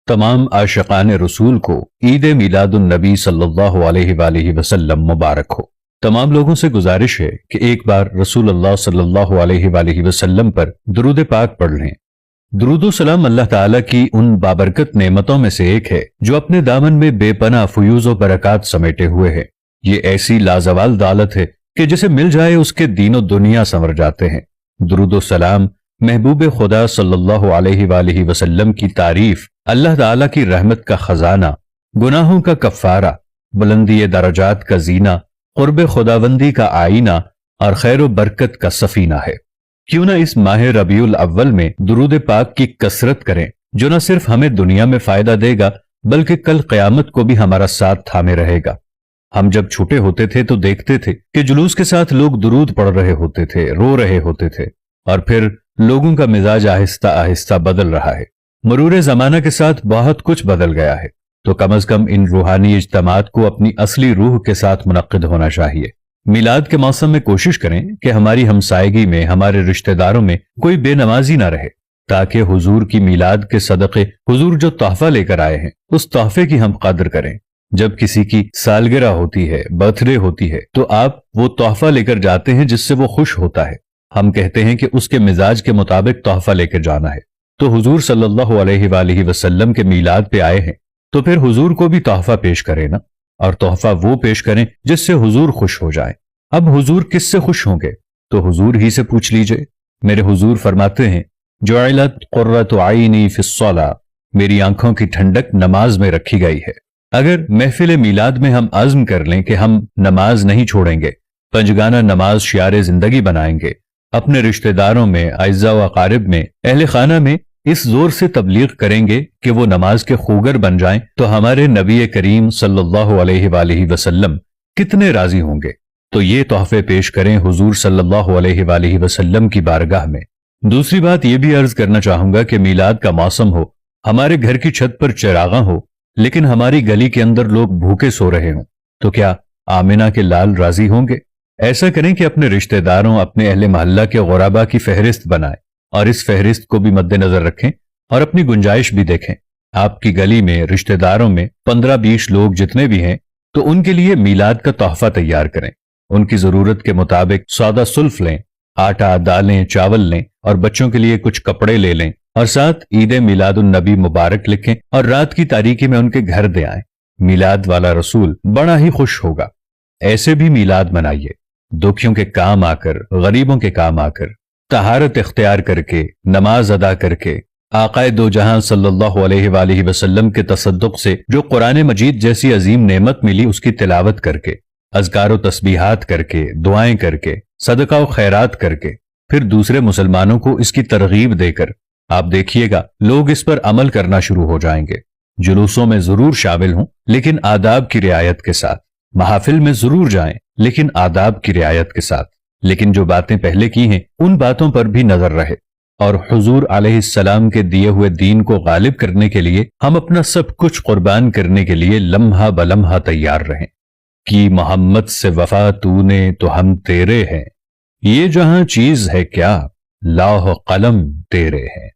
तमाम आशिकान रसूल को ईद मिलादुन नबी सल्लल्लाहु अलैहि वआलिहि वसल्लम मुबारक हो। तमाम लोगों से गुजारिश है कि एक बार रसूलुल्लाह सल्लल्लाहु अलैहि वआलिहि वसल्लम पर दुरूद पाक पढ़ लें। दुरूद सलाम अल्लाह ताला की उन बाबरकत नेमतों में से एक है जो अपने दामन में बेपनाह फयूज व बरकत समेटे हुए है। ये ऐसी लाजवाल दौलत है कि जिसे मिल जाए उसके दीनो दुनिया संवर जाते हैं। दुरूद सलाम महबूब खुदा सल्लल्लाहु अलैहि वआलिहि वसल्लम की तारीफ, अल्लाह ताला की रहमत का खजाना, गुनाहों का कफ़ारा, बुलंदी दरजात का जीना, क़ुर्ब खुदाबंदी का आईना और खैर बरकत का सफीना है। क्यों ना इस माह रबीउल अव्वल में दुरूद पाक की कसरत करें, जो न सिर्फ हमें दुनिया में फायदा देगा बल्कि कल क़यामत को भी हमारा साथ थामे रहेगा। हम जब छोटे होते थे तो देखते थे कि जुलूस के साथ लोग दुरूद पढ़ रहे होते थे, रो रहे होते थे, और फिर लोगों का मिजाज आहिस्ता आहिस्ता बदल रहा है। मरूर जमाना के साथ बहुत कुछ बदल गया है, तो कम अज कम इन रूहानी इज्तमात को अपनी असली रूह के साथ मुनक्किद होना चाहिए। मिलाद के मौसम में कोशिश करें कि हमारी हमसायगी में, हमारे रिश्तेदारों में कोई बेनमाजी ना रहे, ताकि हुजूर की मिलाद के सदक़े हुजूर जो तोहफा लेकर आए हैं उस तोहफे की हम कदर करें। जब किसी की सालगिरह होती है, बर्थडे होती है, तो आप वो तोहफा लेकर जाते हैं जिससे वो खुश होता है। हम कहते हैं कि उसके मिजाज के मुताबिक तोहफा लेकर जाना है। तो हुजूर सल्लल्लाहु अलैहि वआलिहि वसल्लम के मीलाद पे आए हैं तो फिर हुजूर को भी तोहफा पेश करें ना, और तोहफा वो पेश करें जिससे हुजूर खुश हो जाए। अब हुजूर किससे खुश होंगे तो हुजूर ही से पूछ लीजिए। मेरे हुजूर फरमाते हैं, जुइलत कुर्रतु आइनी फिस्सला, मेरी आंखों की ठंडक नमाज में रखी गई है। अगर महफिल मीलाद में हम अज़्म कर लें कि हम नमाज नहीं छोड़ेंगे, पंजगाना नमाज शियारे जिंदगी बनाएंगे, अपने रिश्तेदारों में, अइज़्ज़ा व अक़ारिब में, अहले खाना में इस जोर से तबलीग करेंगे कि वो नमाज के खूगर बन जाएं, तो हमारे नबी करीम सल्लल्लाहु अलैहि वआलिहि वसल्लम कितने राजी होंगे। तो ये तोहफे पेश करें हुजूर सल्लल्लाहु अलैहि वआलिहि वसल्लम की बारगाह में। दूसरी बात यह भी अर्ज करना चाहूंगा कि मीलाद का मौसम हो, हमारे घर की छत पर चिरागा हो, लेकिन हमारी गली के अंदर लोग भूखे सो रहे हों, तो क्या आमिना के लाल राजी होंगे? ऐसा करें कि अपने रिश्तेदारों, अपने अहले मोहल्ला के गुराबा की फहरिस्त बनाएं और इस फहरिस्त को भी मद्देनजर रखें और अपनी गुंजाइश भी देखें। आपकी गली में, रिश्तेदारों में 15-20 लोग जितने भी हैं, तो उनके लिए मीलाद का तोहफा तैयार करें। उनकी जरूरत के मुताबिक सौदा सुल्फ लें, आटा, दालें, चावल लें और बच्चों के लिए कुछ कपड़े ले लें और साथ ईद मिलादुन नबी मुबारक लिखें और रात की तारीकी में उनके घर दे आएं। मिलाद वाला रसूल बड़ा ही खुश होगा। ऐसे भी मिलाद मनाइए, दुखियों के काम आकर, गरीबों के काम आकर, तहारत इख्तियार करके, नमाज अदा करके, आकाए दो जहां सल्लल्लाहु अलैहि वआलिहि वसल्लम के तसद्दुक से जो कुरान मजीद जैसी अजीम नेमत मिली उसकी तिलावत करके, अज़कार व तस्बीहात करके, दुआएं करके, सदका व खैरात करके, फिर दूसरे मुसलमानों को इसकी तरगीब देकर, आप देखिएगा लोग इस पर अमल करना शुरू हो जाएंगे। जुलूसों में जरूर शामिल हों लेकिन आदाब की रियायत के साथ, महाफिल में जरूर जाएं लेकिन आदाब की रियायत के साथ, लेकिन जो बातें पहले की हैं उन बातों पर भी नजर रहे और हुजूर अलैहिस्सलाम के दिए हुए दीन को गालिब करने के लिए हम अपना सब कुछ कुर्बान करने के लिए लम्हा बलम्हा तैयार रहें। कि मोहम्मद से वफा तूने तो हम तेरे हैं, ये जहां चीज है क्या, लौह कलम तेरे हैं।